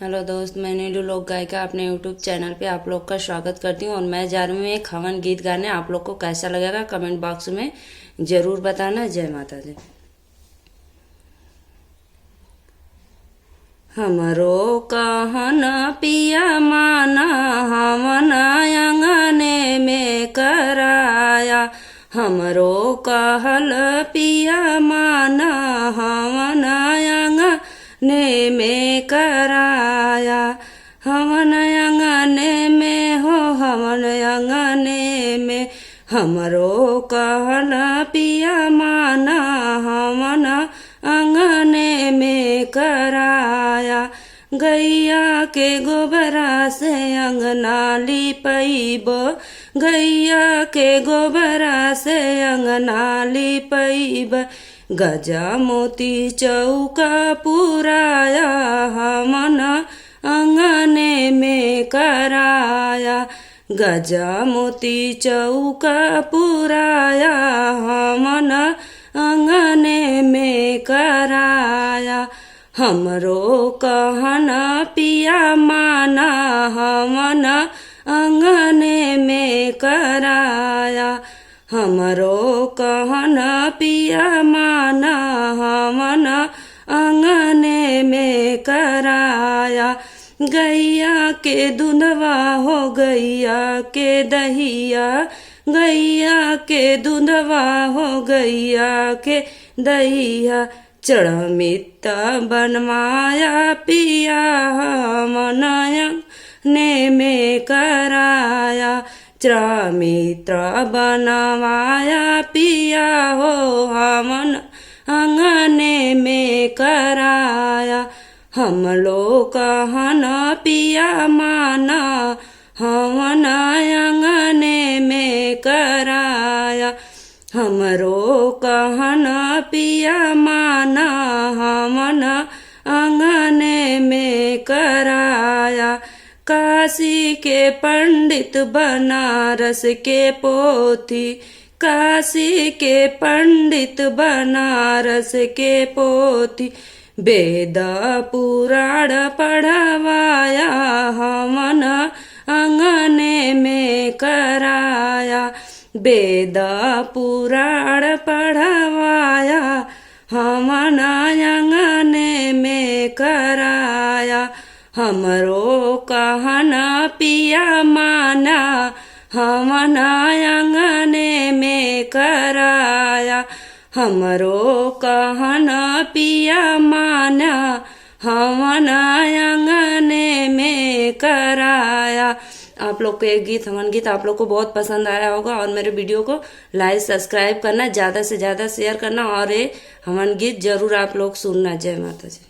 Hello दोस्त, मैं नीलू लोक गायिका अपने यूट्यूब चैनल पे आप लोग का स्वागत करती हूँ। और मैं जा रही हूँ एक हवन गीत गाने। आप लोग को कैसा लगेगा कमेंट बॉक्स में ज़रूर बताना। जय माता दी। हमरो कहना पिया माना हवन अंगने में कराया। हमरो कहल पिया माना हवन अंगने में कराया। हवन अंगने में हो हवन अंगने में हमरो कहल पिया माना हवन अंगने में कराया। गैया के गोबरा से अंगना लिपैब, गैया के गोबरा से अंगना लिपैब। गजा मोती चौका पुराया हमन अंगने में कराया। गजा मोती चौका पुराया हमन अंगने में कराया। हमरो कहना पिया माना हमन अंगने में कराया। हमरो कहना पिया माना हमन अंगने में कराया। गैया के दूधवा हो गैया के दहिया, गैया के दूधवा हो गैया के दहिया। चढ़मिता बनवाया पिया हमने में कराया। चढ़मिता बनवाया पिया हो हमन अंगने में कराया। हम लोग कहना पिया माना हमन अंगने में कराया। हमरो कहना पिया माना हमन अंगने में कराया। काशी के पंडित बनारस के पोथी, काशी के पंडित बनारस के पोथी। वेद पुराण पढ़वाया हमन अंगने में कराया। वेद पुराण पढ़वाया हमन अंगने में कराया। हमरो कहना पिया माना हमन अंगने में कराया। हमरो कहना पिया माना हमन अंगने में कराया। आप लोग को एक गीत हवन गीत आप लोग को बहुत पसंद आया होगा और मेरे वीडियो को लाइक सब्सक्राइब करना, ज़्यादा से ज़्यादा शेयर करना और ये हवन गीत जरूर आप लोग सुनना। जय माता जी।